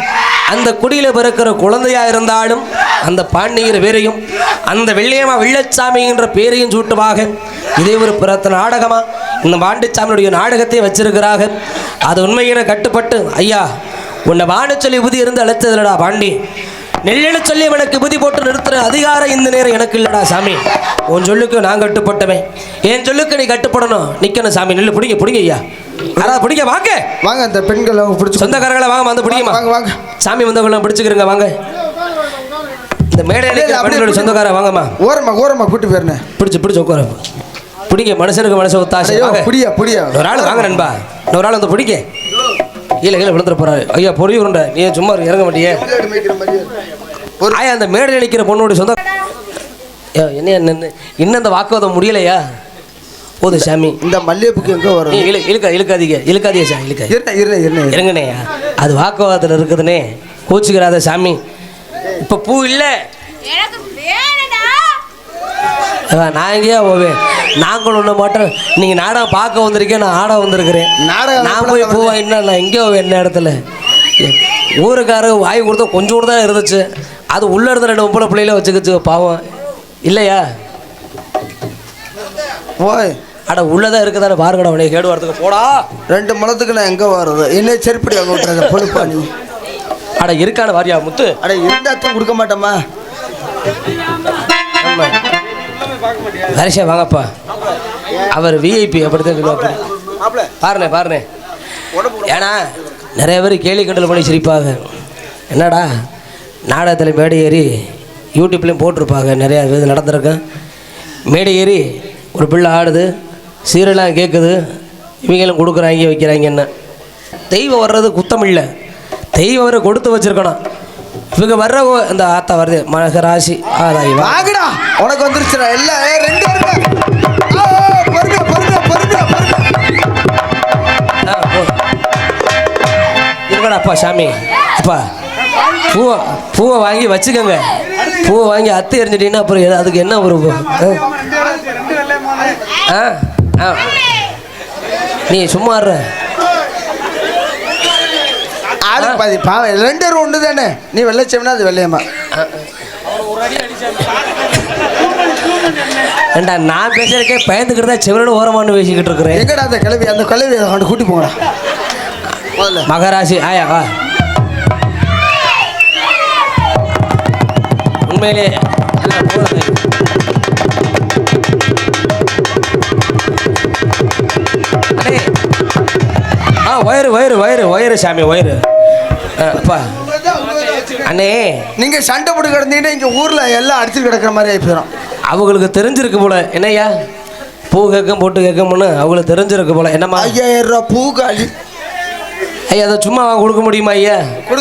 அந்த குடியில பிறக்கிற குழந்தையா இருந்தாலும் அந்த பாண்டிங்கிற பேரையும் அந்த வெள்ளையம்மா வெள்ளச்சாமிங்கிற பேரையும் சூட்டுவாங்க. இதே ஒரு பிறத்த நாடகமா இந்த பாண்டிச்சாமியுடைய நாடகத்தை வச்சிருக்கிறாங்க. அது உண்மையின கட்டுப்பட்டு ஐயா உன்னை வாண சொல்லி புதி இருந்து அழைத்ததுலடா பாண்டி, நெல்லெனு சொல்லி எனக்கு புதி போட்டு நிறுத்துற அதிகாரம் இந்த நேரம் எனக்கு இல்லடா சாமி. உன் சொல்லுக்கு நான் கட்டுப்பட்டவன், என் சொல்லுக்கு நீ கட்டுப்படணும். நிக்கணும் சாமி, நெல்லு பிடிங்க பிடிங்க ஐயா, அதான் பிடிங்க. வாங்க வாங்க, அந்த பெண்களை பிடிச்சி சொந்தக்காரங்களை வாங்க வந்து பிடிக்குமா. வாங்க சாமி வந்தவங்களை பிடிச்சிக்கிறங்க. வாங்க இந்த மேடையில் சொந்தக்கார வாங்கம்மா. ஓரமா கூட்டு போயிருந்தேன். பிடிச்சு உட்கார பிடிங்க. மனுஷனுக்கு மனசு ஒத்தாசை. புடியா ஒரு ஆள் வாங்க நண்பா, இன்னொரு ஆள் வந்து பிடிக்க. கீழே விழுந்துட போறாரு ஐயா. பொறி உருண்டை நீ சும்மா இறங்க மாட்டியே. ஆயா அந்த மேடையில் நிற்கிற பொண்ணுடைய சொந்த என்ன இன்னும் அந்த வாக்குவாதம் முடியலையா? போது சாமி, இந்த மல்லிகைப்பூக்கு எங்க வரும்? இழுக்காதீங்க சாமி, இறங்குனேயா. அது வாக்குவாதத்தில் இருக்குதுன்னே கோச்சுக்கிறாத சாமி. இப்போ பூ இல்லை நான் எங்கேயா போவேன். நாங்களும் ஒன்று மாட்டோம். நீங்கள் நாடகம் பார்க்க வந்திருக்கேன், நான் ஆட வந்திருக்கிறேன். நான் போய் பூ வாங்கினா நான் எங்கேயோ என்ன இடத்துல ஊருக்காரங்க வாங்கி கொடுத்தா கொஞ்சம் கூட தான் இருந்துச்சு. அது உள்ள இருந்த 2 பொம்பளை பிள்ளையில வச்சுக்கிச்சு பாவம் இல்லையா? ஓய் அட உள்ளதான் இருக்குதானே பாருங்கடா. உடனே கேடு வரதுக்கு போடா 2 முளத்துக்கு நான் எங்கே வருது? என்ன செருப்படி வாங்க விட்டுறத பொழுப்பா நீ. அட இருக்கான வாரியா முத்து. அட இருந்தாச்சும் கொடுக்க மாட்டோமா? ஹரிஷா வாங்கப்பா, அவர் விஐபி அப்படித்தான் சொல்லுவாங்க. பாருண்ணே ஏன்னா நிறைய பேர் கேலி கண்டல் பண்ணி சிரிப்பாங்க. என்னடா நாடகத்தில் மேடை ஏறி யூடியூப்லேயும் போட்டிருப்பாங்க. நிறையா இது நடந்திருக்கேன். மேடை ஏறி ஒரு பிள்ளை ஆடுது, சீரெல்லாம் கேட்குது, இவங்களும் கொடுக்குறாங்க வைக்கிறாங்கன்னு. தெய்வம் வர்றது குத்தம் இல்லை, தெய்வம் வர கொடுத்து வச்சிருக்கணும். இவங்க வர்ற இந்த ஆத்தா வருது மகராசி ஆதாய் வாங்கடா உனக்கு வந்துருச்சுடா எல்லாம் 2 இருக்கடா. அப்பா சாமி, அப்பா பூவை வாங்கி வச்சுக்கோங்க. பூவை வாங்கி அத்து எறிஞ்சிட்டீங்கன்னா அப்புறம் அதுக்கு என்ன ஒரு நீ சும்மா ஆளு பாதி பாவம் 2 ஒன்று தானே. நீ வெள்ளைச்சேம்னா அது வெள்ளையம்மா. ஏண்டா நான் பேசுறதுக்கே பயந்துக்கிட்டு தான் செவரோடு ஓரமானு பேசிக்கிட்டு இருக்கிறேன். எங்கடா அந்த கிளவி அவன் கூட்டி போங்கடா. மகராசி ஆயா வா. உண்மையிலே வயிறு சாமி வயிறு. அப்பா அண்ணே நீங்க சண்டை போட்டு கிடந்தீங்கன்னா இங்க ஊர்ல எல்லாம் அடிச்சு கிடக்கிற மாதிரி ஆகி போயிடும். அவங்களுக்கு தெரிஞ்சிருக்கு போல. என்னையா பூ கேட்கும் போட்டு கேட்கும்னு அவங்களுக்கு தெரிஞ்சிருக்கு போல. என்னம்மா 5000 ரூபா பூ காலி ஐயா? அதை சும்மா கொடுக்க முடியுமா ஐயா?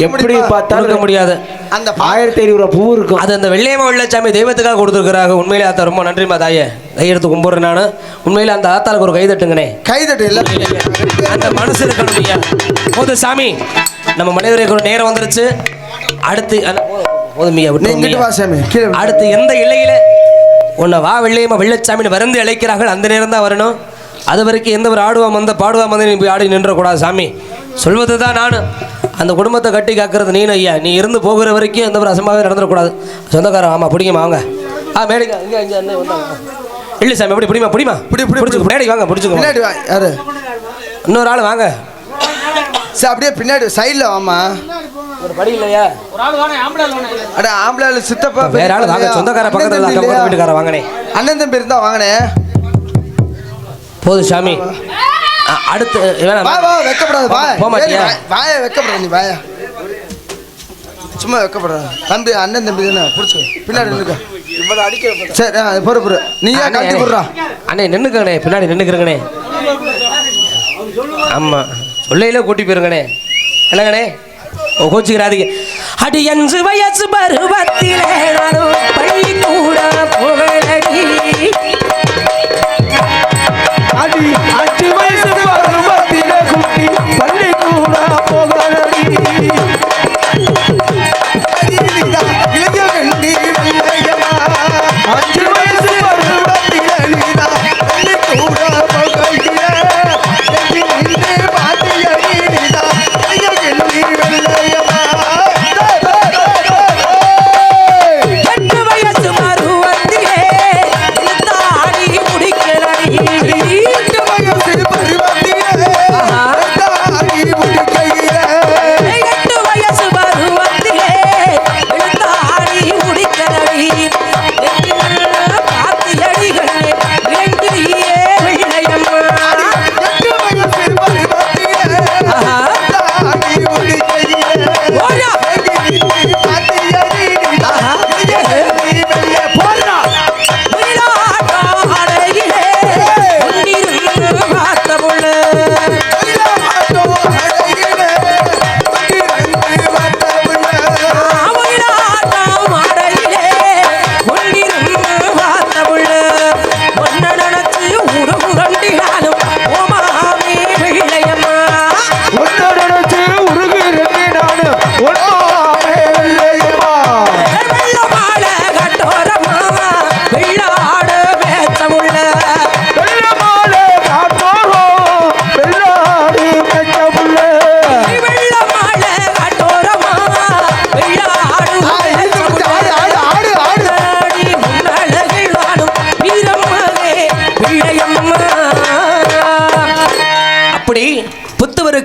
எப்படி பார்த்தா கொடுக்க முடியாது. அந்த 1500 ரூபா பூ இருக்கும். அது அந்த வெள்ளையம்மா வெள்ளச்சாமி தெய்வத்துக்காக கொடுத்துருக்குறாங்க. உண்மையிலே ஆத்தா ரொம்ப நன்றிமா தாயே. கையெடுத்து கும்பிட்றேன் நான். உண்மையிலே அந்த ஆத்தாளுக்கு ஒரு கைதட்டுங்கண்ணே. கைதட்டு இல்லை அந்த மனசு இருக்கணும் ஐயா. போது சாமி, நம்ம மனிதர்களுக்கு நேரம் வந்துருச்சு. அடுத்து போதுமையா அடுத்து எந்த இல்லையில உன்னை வா வெள்ளையம்மா வெள்ளச்சாமின்னு வந்து அழைக்கிறார்கள், அந்த நேரம் தான் வரணும். அது வரைக்கும் எந்த ஒரு ஆடுவாம் வந்த பாடுவாம் வந்து நீ போய் ஆடி நின்றக்கூடாது சாமி. சொல்வது தான் நான். அந்த குடும்பத்தை கட்டி காக்கிறது நீனு ஐயா. நீ இருந்து போகிற வரைக்கும் எந்த ஒரு அசம்பாவே நடந்துடக்கூடாது. சொந்தக்காரன் ஆமாம் பிடிக்குமா வாங்க. மேடைக்கு இங்கே வந்தாங்க. இல்லை சாமி எப்படி பிடிமா பிடிச்சிக்கோ. மேடைக்கு வாங்க பிடிச்சிக்கோ. யாரு இன்னொரு ஆள் வாங்க. சரி அப்படியே பின்னாடி சைடில் வாமா. ஒரு படி இல்லையா? அட ஆம்பளை சித்தப்பா வேற ஆள் வாங்க, சொந்தக்கார பக்கத்துல அக்கம் பக்கத்து வீட்டுக்கார வாங்கனே. அண்ணன் தம்பி இருந்தா வாங்கனே. போதும் சாமி. அடுத்து வேணாம். வா வா, வெக்கப்படாத வா. போக மாட்டியா? வாய வெக்கப்படாத நீ வாயா. சும்மா வெக்கப்படாத தம்பி, அண்ணன் தம்பி தானே, பிடிச்சி பின்னாடி நின்னுக்க. சரி பொறு பொறு, நீயா கட்டி போடுறா. அண்ணே நின்னுக்கண்ணே, பின்னாடி நின்னுக்கிறங்கண்ணே. ஆமா சொல்லையில கூட்டி போயிருங்கண்ணே. என்னங்கண்ணே கோச்சிக்கிறாதீங்க. அடி 5 வயசு பருவத்திலே நானும் பள்ளி கூட புகழடி. அடி 5 வயசு பருவத்திலே குட்டி பள்ளி கூட புகழடி.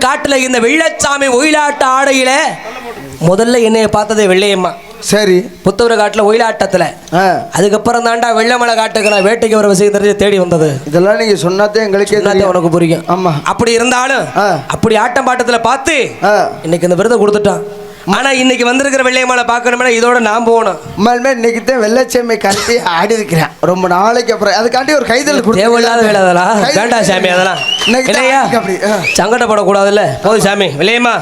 காட்டுல இந்த வெள்ளச்சாமி ஒயிலாட்ட ஆடையில முதல்ல என்னைய பார்த்ததே வெள்ளையம்மா. சரி. புத்தூர் காட்டுல ஒயிலாட்டத்துல. அதுக்கப்புறம் தாண்டா வெள்ளமலை காட்டுக்கு நான் வேட்டைக்கு வர விஷயம் தெரிஞ்சு தேடி வந்தது. இதெல்லாம் நீங்க சொன்னாதே எங்களுக்கே உனக்கு புரியும். ஆமா. அப்படி இருந்தாலும் அப்படி ஆட்டம் பாட்டத்துல பார்த்து இன்னைக்கு இந்த விருதை கொடுத்துட்டான். ஆனா இன்னைக்கு வந்திருக்கிற வெள்ளையம்மாளை பார்க்கணும்னா இதோட நான் போகணும். இன்னைக்கு தான் வெள்ளச்சாமி கட்டி ஆடி இருக்கிறேன் ரொம்ப நாளைக்கு அப்புறம். அதுக்காண்டி ஒரு கைதல் தேவையில்லாத வேலை அதெல்லாம் வேண்டாம் சாமி. அதெல்லாம் சங்கடப்படக்கூடாதுல்ல. போதும் சாமி. வெள்ளையம்மா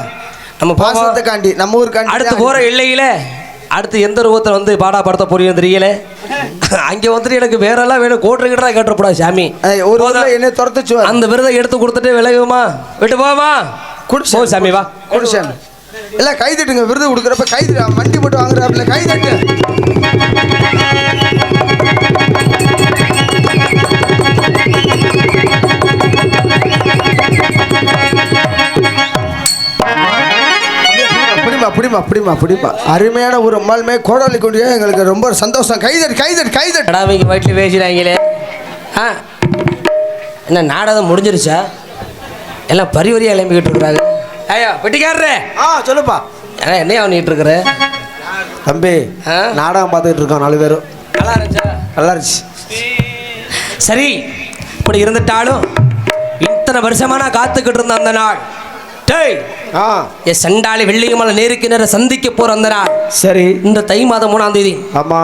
நம்ம பாசத்துக்காண்டி நம்ம ஊருக்காண்டி அடுத்து போற இல்லையில அடுத்து எந்த ரூபத்தில் வந்து பாடா படுத்த போறீங்க தெரியல. அங்கே வந்துட்டு எனக்கு வேற எல்லாம் வேணும் கோட்டு கிட்ட கேட்டுறப்படா சாமி. ஒரு என்ன துரத்துச்சு அந்த விருதை எடுத்து கொடுத்துட்டு விலகுமா விட்டு போமா போ சாமி. வா கொடு சாமி. எல்லாம் கை தட்டுங்க. விருது கொடுக்குறப்ப கை தட்டு. மண்டி போட்டு வாங்குறாப்புல கை தட்டு. அப்படிமா அருமையான ஒரு அம்மாளுமே கோடாலி கொண்டு எங்களுக்கு ரொம்ப சந்தோஷம். கைதட்டு வயிற்றுல பேசுறாங்களே. என்ன நாடகம் முடிஞ்சிருச்சா? எல்லாம் பரிவரியா கிளம்பிக்கிட்டு இருக்கிறாங்க. ஐயா வெட்டிக்காரரே. சொல்லுப்பா. என்ன பண்ணிட்டு இருக்கிற தம்பி? நாடகம் பார்த்துக்கிட்டு இருக்கோம் 4 பேரும். நல்லா இருந்துச்சா? நல்லா இருந்துச்சு. சரி. இப்படி இருந்துட்டாலும் இத்தனை வருஷமா நான் காத்துக்கிட்டு இருந்த அந்த நாள் சண்டாளி வெள்ளியமலை நேருக்கு நேர சந்திக்க போற அந்த நாள். சரி. இந்த தை மாதம் 3ஆம் தேதி. ஆமா.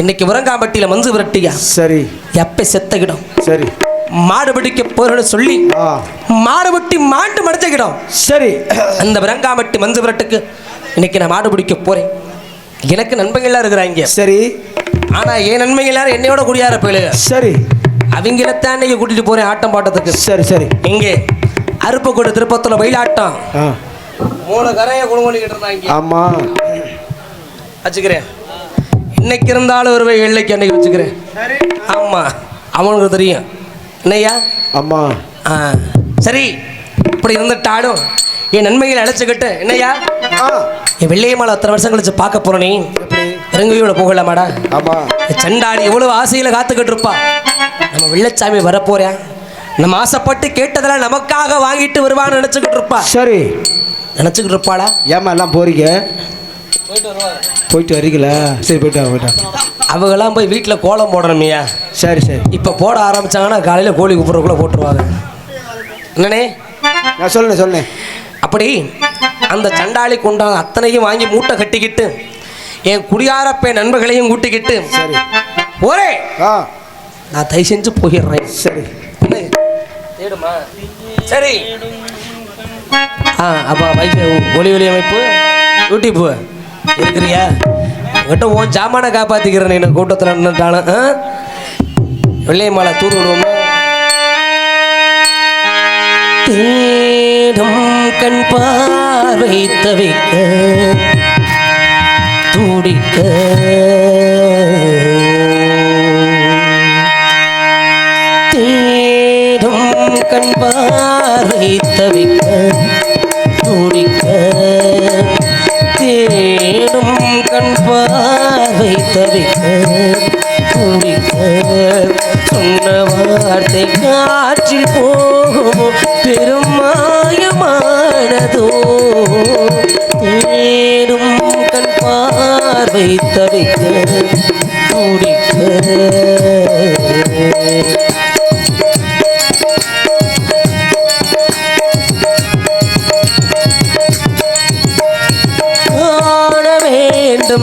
இன்னைக்கு உரங்காம்பட்டியில மஞ்சு விரட்டியா. சரி. எப்ப செத்தகிடும். சரி. மாடு பிடிக்க போறன்னு சொல்லி மாடு வெட்டி மாட்டு மடிச்சுக்கிடும். சரி. அந்த உரங்காம்பட்டி மஞ்சு விரட்டுக்கு இன்னைக்கு நான் மாடு பிடிக்க போறேன். எனக்கு நண்பர்கள்லாம் இருக்கிறாங்க. சரி. ஆனா என் நண்பர்கள் எல்லாரும் என்னையோட குடியார போயிடுங்க. சரி. அவங்களத்தான் இன்னைக்கு கூட்டிட்டு போறேன் ஆட்டம் பாட்டத்துக்கு. சரி சரி. இங்கே அருப்புக்கோட்டை திருப்பத்துல வெயிலாட்டம் 3 கரையை குடும்பம் இருந்தாங்க. ஆமா வச்சுக்கிறேன். இன்னைக்கு இருந்தாலும் ஒரு வெள்ளைக்கு அன்னைக்கு வச்சுக்கிறேன். ஆமா அவனுக்கு தெரியும் என்னையா. ஆமா. சரி. இப்படி இருந்துட்டாலும் என் நன்மைகளை அழைச்சிக்கிட்டு என்னையா என் வெள்ளையம்மாளை அத்தனை வருஷம் கழிச்சு பார்க்க போற. நீ இறங்கையோட போகலாமாடா? ஆமா. சண்டாடி எவ்வளவு ஆசையில காத்துக்கிட்டு இருப்பா. நம்ம வெள்ளச்சாமி வரப்போறேன். நம்ம ஆசைப்பட்டு கேட்டதெல்லாம் நமக்காக வாங்கிட்டு வருவான்னு நினைச்சுக்கிட்டு இருப்பா. சரி, நினைச்சுக்கிட்டு இருப்பாளா? ஏமா எல்லாம் போறீங்க? போயிட்டு வரீங்களா? சரி, போயிட்டா. அவங்கெல்லாம் போய் வீட்டில் கோலம் போடணுமையா? சரி சரி. இப்போ போட ஆரம்பிச்சாங்கன்னா காலையில் கோழி கூப்பிட்றக்குள்ளே போட்டுருவாங்க. என்னண்ணே? நான் சொன்னேன். அப்படி அந்த சண்டாளி கொண்டாங்க அத்தனையும் வாங்கி மூட்டை கட்டிக்கிட்டு என் குடியாரப்பை நண்பர்களையும் கூட்டிக்கிட்டு சரி ஒரே ஆ நான் தயவு செஞ்சு போயிடுறேன். சரி தேடுமா? சரி. அப்போ வைஃபை ஒலி அமைப்பு யூடியூப் இருக்கிறியா? உங்கள்கிட்ட உன் ஜாமானை காப்பாற்றிக்கிறேன். என்ன கூட்டத்தில் நின்றுட்டாலும் வெள்ளைய மாலை தூர் விடுவோமா? தேடும் கண் பார்வை தவிக்க துடிக்க தேடும் கண் பார்வை தவிக்க துடிக்க தேடும் கண் பார்வை தவிக்க துடிக்க சொன்ன வார்த்தை காற்றில் போகுமோ பெருமாயமானதோ தேடும் கண் பார்வை தவிக்க துடிக்க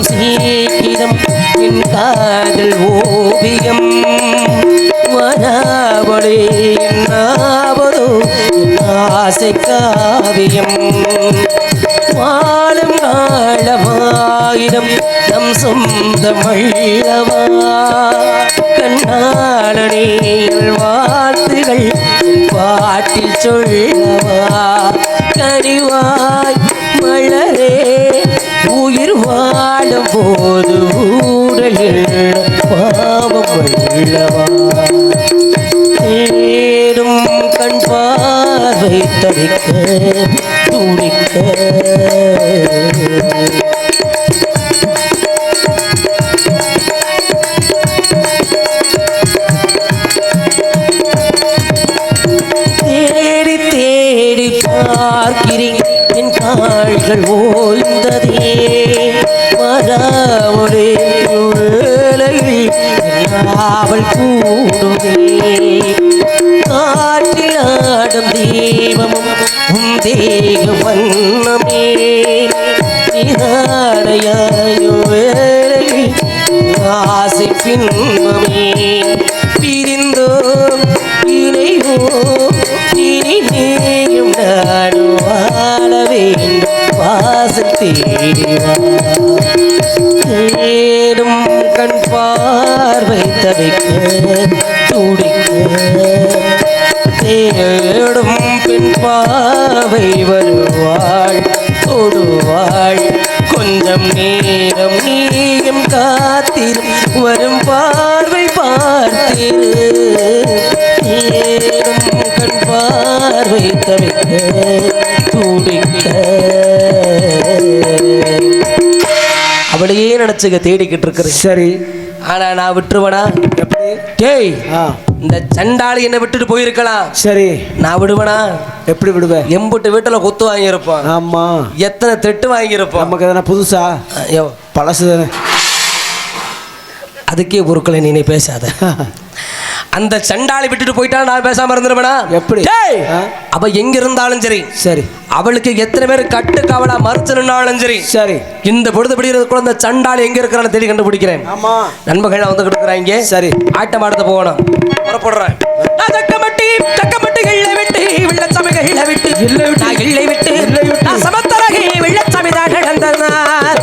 சீக்கிரம் என் காதல் ஓவியம் வராவளே என்னாவதோ ஆசை காவியம் வாழும் காலமாயிரம் நம் சொந்தமல்லவா கண்ணாளனே வாழ்த்துகள் பாட்டில் சொல்லவா கனிவாய் மலரே உயிர் வாழும் போது ஊடலில் பாவம் உள்ளவா தேடும் கண் பார்வை தவிக்க துடிக்க தேடி தேடி பார்க்கிறேன் என் கால்கள் ஓய்ந்ததே வராமலே உலகில் அவள் கூடுமே காற்றில் ஆடும் தீபமும் தேக வண்ணமே நிதானையாயோ வேளையில் ஆசை பின்பமே பிரிந்தோம் இணைவோம் இனி நீயும் நானும் வாழ வேண்டும் வாசல் தேடிவா தேடும் கண் பார்வை தவிக்க துடிக்க தேடும் பெண் பாவை வருவாள் தொடுவாள் கொஞ்சம் நேரம் நீயும் காத்திரும் வரும் பார்வை பார்த்திரு தேடும் கண் பார்வை தவிக்க துடிக்க அப்படியே நினைச்சுக்க தேடிக்கிட்டு இருக்கிறேன். சரி, ஆனா நான் விட்டுருவனா? டேய், இந்த சண்டாளி என்னை விட்டுட்டு போயிருக்கலாம். சரி, நான் விடுவனா? எப்படி விடுவேன்? எம்புட்டு வீட்டுல கொத்து வாங்கியிருப்பான். ஆமா, எத்தனை திட்டு வாங்கியிருப்பான். நமக்கு எதனா புதுசா? ஐயோ, பழசு தானே. அதுக்கே பொருட்களை நீ பேசாத. அந்த சண்டாளி விட்டுட்டு போயிட்டா நான் பேசாம இருந்துருவேனா? எப்படி? அவ எங்க இருந்தாலும் சரி, சரி, அவளுக்கு எத்தனை பேர் கட்டு காவலா மறுத்து நின்னாலும் சரி, சரி, இந்த பொழுது பிடிக்கிறதுக்குள்ள அந்த சண்டாளி எங்க இருக்கிறான்னு தேடி கண்டுபிடிக்கிறேன். ஆமா, நண்பர்கள் வந்து கொடுக்குறாங்க. சரி, ஆட்டம் ஆடுத்த போகணும். புறப்படுறேன். தக்கமட்டி கிள்ளை விட்டு வெள்ளச்சமைகளை விட்டு இல்லை விட்டு சமத்தரகே வெள்ளச்சமைதான் நடந்தனார்.